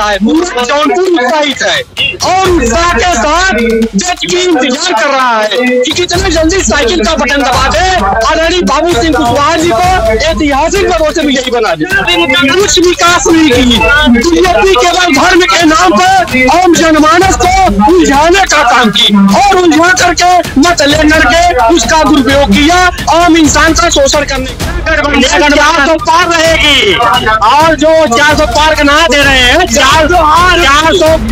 रहता है, पूरा जौनपुर उत्साहित है और उत्साह के साथ जज की इंतजार कर रहा है कि कितने जल्दी साइकिल का बटन दबा दे आदरणीय बाबू सिंह कुशवाहा जी को ऐतिहासिक पदों से विजयी बना दे। कुछ विकास नहीं की, बीजेपी केवल धर्म के नाम पर आम जनमानस को उलझाने का काम की और उलझा करके मत ले करके उसका दुरुपयोग किया, आम इंसान का शोषण करने का पार रहेगी। और जो 400 पार का नया दे रहे हैं, 400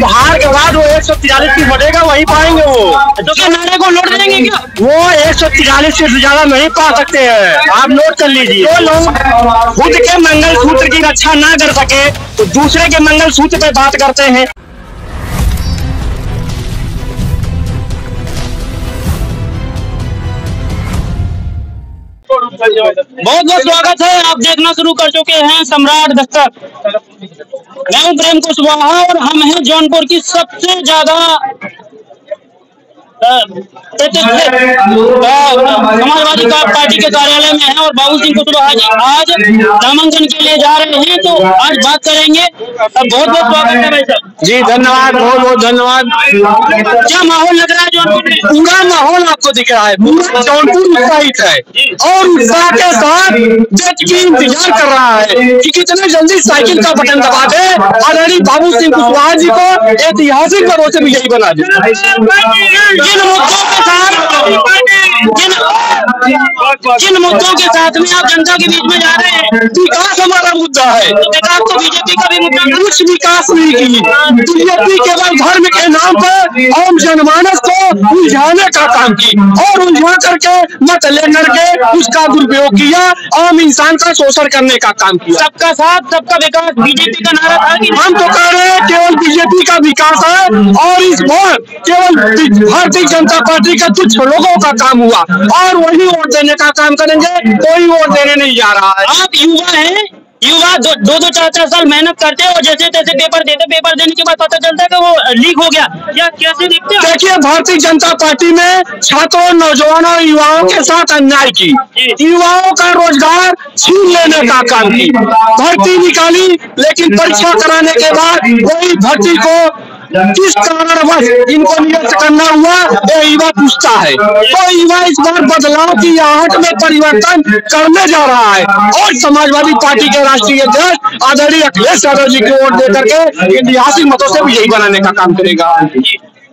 हार के बाद वो 143 सीट बढ़ेगा, वही पाएंगे वो। तो क्या नारे को नोट देंगे क्या? वो 143 सीट से ज्यादा नहीं पा सकते हैं, आप नोट कर लीजिए। जो लोग खुद के मंगल सूत्र की रक्षा ना कर सके तो दूसरे के मंगल सूत्र पे बात करते हैं। बहुत बहुत स्वागत है। आप देखना शुरू कर चुके हैं सम्राट दस्तक। मैं हूं प्रेम कुशवाहा और हम हैं जौनपुर की सबसे ज्यादा समाजवादी पार्टी के कार्यालय में है और बाबू सिंह कुशवाहा जी आज नामांकन के लिए जा रहे हैं, तो आज बात करेंगे। बहुत बहुत स्वागत है भाई साहब। जी धन्यवाद, बहुत बहुत धन्यवाद। क्या माहौल लग रहा है जौनपुर में? पूरा माहौल आपको दिख रहा है, पूरा जौनपुर उत्साहित है और उत्साह के साथ जज की इंतजार कर रहा है कि कितने जल्दी साइकिल का बटन दबा दे आदरणीय बाबू सिंह कुशवाहा जी को ऐतिहासिक पदों से विजयी बना दे। जिन मुद्दों के साथ में आप जनता के बीच में जा रहे हैं, विकास हमारा मुद्दा है। तो विकास तो बीजेपी का भी मुद्दा है। कुछ विकास नहीं की, बीजेपी केवल धर्म के नाम पर आम जनमानस को उलझाने का काम की और उलझा करके मत ले करके उसका दुरुपयोग किया, आम इंसान का शोषण करने का काम किया। सबका साथ सबका विकास बीजेपी का नारा था कि हम तो कह रहे हैं केवल बीजेपी का विकास है और इस बार केवल भारतीय जनता पार्टी का कुछ लोगों का काम हुआ और वही वोट देने का काम करेंगे, कोई वोट देने नहीं जा रहा है। आप युवा हैं, युवा दो 4 साल मेहनत करते हैं और जैसे तैसे पेपर देते, पेपर देने के बाद पता चलता है कि वो लीक हो गया, या कैसे देखते हैं? देखिए, भारतीय जनता पार्टी ने छात्रों, नौजवानों, युवाओं के साथ अन्याय की, युवाओं का रोजगार छीन लेने का काम की, भर्ती निकाली, लेकिन परीक्षा कराने के बाद वही भर्ती को किस कारणवश इनको निरस्त करना हुआ ये युवा पूछता है। तो युवा इस बार बदलाव की आहट में परिवर्तन करने जा रहा है और समाजवादी पार्टी के राष्ट्रीय अध्यक्ष आदरणीय अखिलेश यादव जी को वोट देकर के ऐतिहासिक मतों से विजयी बनाने का काम करेगा।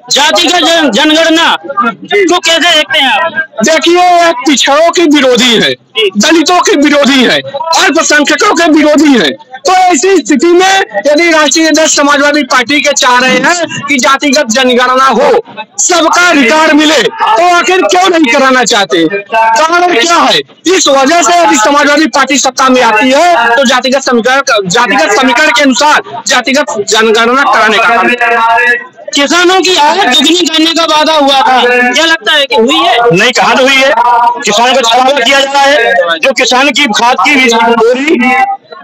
जातिगत जनगणना तो कैसे देखते हैं आप? देखिए, पिछड़ों के विरोधी है, दलितों के विरोधी है, अल्पसंख्यकों के विरोधी है। तो ऐसी स्थिति में यदि राष्ट्रीय अध्यक्ष समाजवादी पार्टी के चाह रहे हैं कि जातिगत जनगणना हो, सबका अधिकार मिले, तो आखिर क्यों नहीं कराना चाहते? कारण क्या है? इस वजह से यदि समाजवादी पार्टी सत्ता में आती है तो जातिगत समीकरण के अनुसार जातिगत जनगणना कराने का काम। किसानों की आय दुगनी करने का वादा हुआ था, क्या लगता है कि हुई है? नहीं, कहाँ हुई है? किसानों को छलावा किया जा रहा है। जो किसान की खाद की बोरी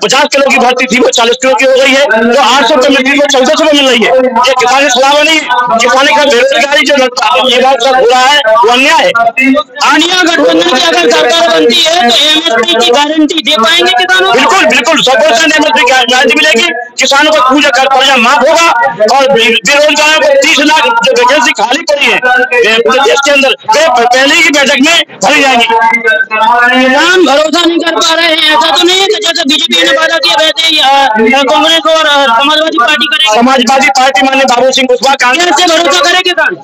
50 किलो की भर्ती थी वो 40 किलो की हो गई है, जो 800 रुपए मिलती वो 1400 रुपए मिल रही है। ये किसान छलावा नहीं, किसान का बेरोजगारी जो ये बात सब हो रहा है वो अन्याय है। आनिया गठबंधन की अगर सरकार बनती है तो एमएसपी की गारंटी दे पाएंगे किसानों को? बिल्कुल बिल्कुल 100% एमएसपी की गारंटी मिलेगी। किसानों को पूजा कर कर्जा माफ होगा और बेरोजगारों को 30 लाख जो वैकेंसी खाली पड़ी है देश के अंदर पहले की बैठक में भरी जाएगी। किसान भरोसा नहीं कर पा रहे हैं, ऐसा तो नहीं है कि जैसे बीजेपी ने वादा किया वैसे ही कांग्रेस और समाजवादी पार्टी करेगी? समाजवादी पार्टी माननीय बाबू सिंह कुशवाहा कांग्रेस से भरोसा करे किसान?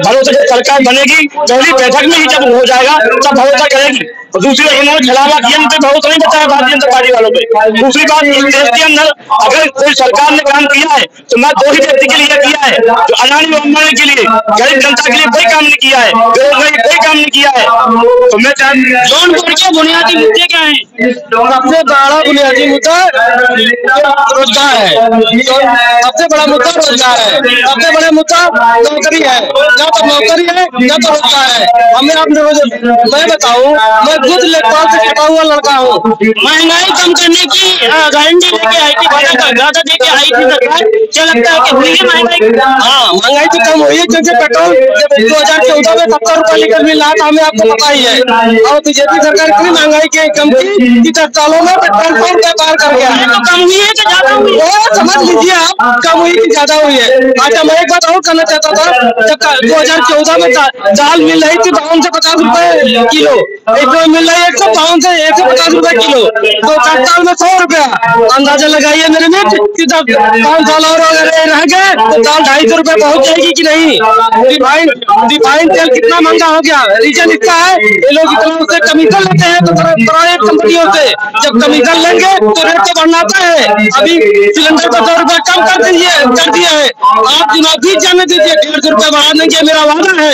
भरोसा जब सरकार बनेगी पहली बैठक में ही जब हो जाएगा तब भरोसा करेगी। और दूसरी इन्होंने छलावा किया, इन पे भरोसा नहीं बताया भारतीय जनता पार्टी वालों पे। दूसरी बात, इस देश के अंदर अगर कोई सरकार ने काम किया है तो मैं 2 ही व्यक्ति के लिए किया है, जो अडानी अंबानी के लिए, गरीब जनता के लिए कोई काम नहीं किया है, बेरोजगारी कोई काम नहीं किया है। तो मैं जौनपुर के बुनियादी मुद्दे क्या है? सबसे बड़ा बुनियादी मुद्दा रोजगार है, सबसे बड़ा मुद्दा रोजगार है, सबसे बड़ा मुद्दा नौकरी है। या तो नौकरी है या तो रोजगार है। हमें मैं बताऊं, मैं खुद लेखपाल से छपा हुआ लड़का हूँ। महंगाई कम करने की गारंटी लेके आई थी, वादा वादा दे के आई थी सरकार, क्या लगता है कि हुई है महंगाई? हाँ, महंगाई तो कम हुई है, क्योंकि पेट्रोल 2014 में 70 रुपए लीटर मिल रहा था, हमें आपको पता ही है। और बीजेपी सरकार इतनी महंगाई के कम की कि 10 सालों में पेट्रोल 100 रुपए पार कर गया है। तो कम हुई है कि ज्यादा हुई है? समझ लीजिए आप, कम हुई कि ज्यादा हुई है। अच्छा, मैं एक बात और करना चाहता था, जब 2014 में दाल मिल रही थी 52 से 50 रुपए किलो, इसमें मिल रही है 152 से 150 रुपए किलो, तो 10 साल में 100 रुपया। अंदाजा लगाइए मेरे मित्र कि 5 साल और अगर रह गए तो दाल 250 रुपए पहुंच जाएगी कि नहीं। रिफाइंड तेल कितना महंगा हो गया, रीजन इसका है ये लोग इतना उससे कमीशन लेते हैं, तो प्राइवेट कंपनियों से जब कमीशन लेंगे तो रेट तो बढ़ाता है। अभी सिलेंडर पर 100 रुपए कम कर दिया है, आप चुनाव भी जाने दीजिए, 150 रुपए बढ़ा देंगे, मेरा वादा है।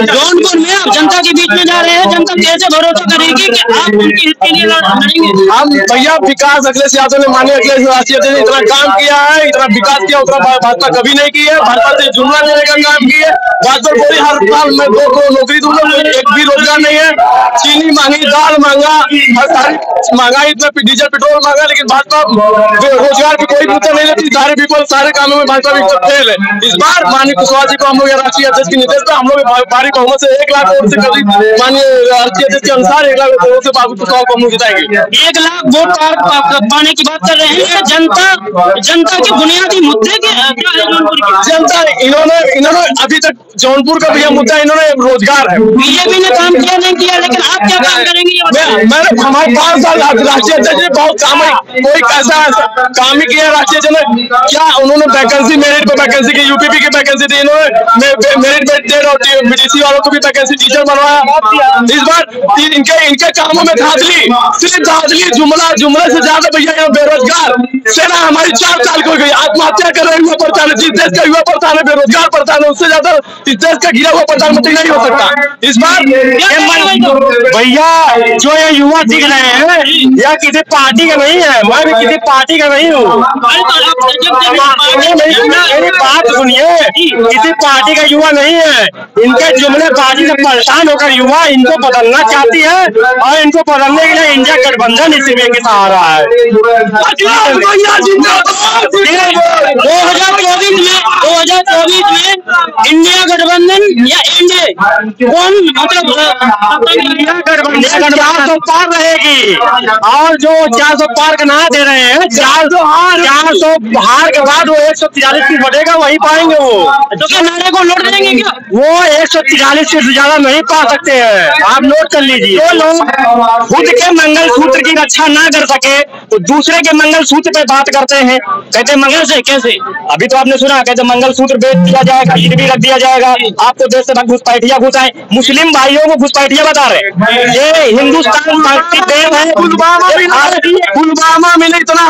जौनपुर में आप जनता के बीच में जा रहे हैं, जनता कैसे भरोसा करेगी कि आप उनके हित के लिए लड़ेंगे? हम भैया विकास अखिलेश यादव ने, माननीय अखिलेश यादव ने इतना काम किया है, इतना विकास किया, उतना भाजपा कभी नहीं की है। भाजपा से जुमला लेने का काम किया है। भाजपा कोई हर साल में 2 करोड़ नौकरी दूंगा, एक भी रोजगार नहीं है। चीनी महंगी, दाल महंगा, हर सारी महंगाई, इतना डीजल पेट्रोल महंगा, लेकिन भाजपा रोजगार की कोई मुद्दा नहीं लेती। सारे विफल, सारे कामों में भाजपा भी फेल है। इस बार माननीय कुशवाहा जी को हम लोग राष्ट्रीय अध्यक्ष के निर्देश पर हम लोग भारी बहुमत से 1 लाख वोट से करीब, माननीय राष्ट्रीय अध्यक्ष के अनुसार 1 लाख वोट से बाबू कुशवाहा को हम लोग जिताएंगे। 1 लाख वोट पाने की बात कर रहे हैं। जनता के बुनियादी मुद्दे क्या है जौनपुर के? जनता इन्होंने अभी तक जौनपुर का भैया मुद्दा इन्होंने रोजगार है। बीजेपी ने काम किया नहीं किया, लेकिन आप क्या काम करेंगे ये बताइए। मैंने हमारे 5 साल राष्ट्रीय अध्यक्ष ने बहुत काम, कोई कैसा काम ही किया राष्ट्रीय अध्यक्ष ने? क्या उन्होंने वैकेंसी, मेरिट पे वैकेंसी की, यूपीपी की वैकेंसी दी, इन्होंने मेरिट पे दे और बीडीसी वालों को भी वैकेंसी टीचर बनवाया। इस बार इनके कामों में धांधली, सिर्फ धांधली, जुमला से ज्यादा भैया यहाँ बेरोजगार सेना हमारी 4 साल हो गई, आत्महत्या कर रहे युवा परेशान है। जिस देश का युवा परेशान है, बेरोजगार परेशान है, उससे ज्यादा इस देश का गिरा हुआ प्रधानमंत्री नहीं हो सकता। इस बार भैया जो ये युवा दिख रहे हैं, यह किसी पार्टी का नहीं है, मैं भी किसी पार्टी का नहीं हूँ। मेरी बात सुनिए, किसी पार्टी का युवा नहीं है। इनके जुमलेबाजी से परेशान होकर युवा इनको बदलना चाहती है, और इनको बदलने के लिए इंडिया गठबंधन इसी में के सहारा है। 2024 में इंडिया गठबंधन या एनडीए कौन, मतलब इंडिया गठबंधन 400 पार रहेगी, और जो 400 पार का ना दे रहे हैं, 400 हार के बाद वो 143 सीट बढ़ेगा, वही पाएंगे वो। तो क्या नारे को लौट देंगे क्या? वो 143 सीट से ज्यादा नहीं पा सकते हैं, आप नोट कर लीजिए। जो लोग खुद के मंगलसूत्र की रक्षा ना कर सके तो दूसरे के मंगलसूत्र पे बात करते हैं, कहते मंगल से कैसे? अभी तो आपने सुना, कहते मंगलसूत्र बेच दिया जाएगा, ईद भी रख दिया जाएगा, आपको देश से घुसपैठिया घुसाए, मुस्लिम भाइयों को घुसपैठिया बता रहे। ये हिंदुस्तान शांति देव है। पुलवामा में इतना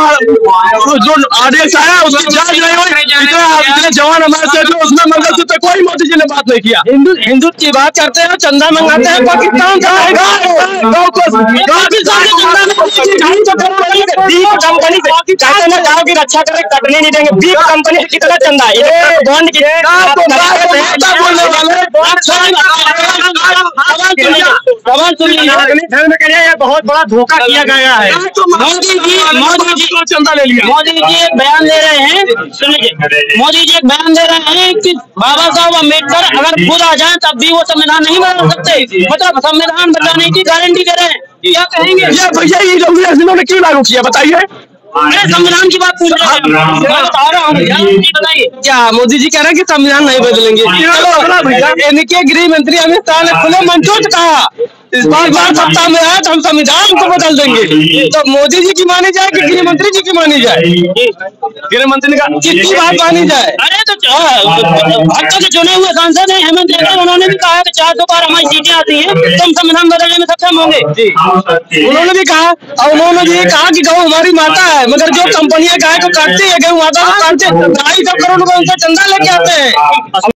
जो आदेश आया उसकी जांच नहीं हुई, इतने जवान हमारे से जो उसमें मंगलसूत्र कोई मोदी जी ने बात नहीं किया। हिंदू की बात करते हैं, चंदा मंगाते हैं, पाकिस्तान का कंपनी से कहते हैं गाँव की रक्षा करे, कटने नहीं देंगे। बीफ कंपनी से कितना चंदा है, बॉन्ड की बहुत बड़ा धोखा किया गया है। मोदी जी चंदा ले लिया। मोदी जी एक बयान दे रहे हैं, सुनिए, मोदी जी एक बयान दे रहे हैं कि बाबा साहब अम्बेडकर अगर खुद आ जाए तब भी वो संविधान नहीं बदल सकते, मतलब संविधान बदलाने की गारंटी दे रहे हैं। क्या कहेंगे? ये भैया ये लोग इन्होंने क्यों लागू किया बताइए? अरे संविधान की बात पूछ रहे हैं, मैं बता रहा हूँ, बताइए। क्या मोदी जी कह रहे हैं कि संविधान नहीं बदलेंगे? इनके गृह मंत्री अमित शाह ने खुले मंचों से कहा इस बार सत्ता में है तो हम संविधान को बदल देंगे। तो मोदी जी की मानी जाए कि गृह मंत्री जी की मानी जाए? गृह मंत्री ने कहा किसकी बात मानी जाए? अरे तो भाजपा के चुने हुए सांसद हैं हेमंत यादव, उन्होंने भी कहा कि 400 पार हमारी सीटें आती हैं तो हम संविधान बदलने में सक्षम होंगे। उन्होंने भी कहा, और उन्होंने भी कहा कि गौ हमारी माता है, मगर जो कंपनियां गाय को काटती है, गौ माता को काटते 250 करोड़ रुपए उनसे चंदा लेके आते हैं।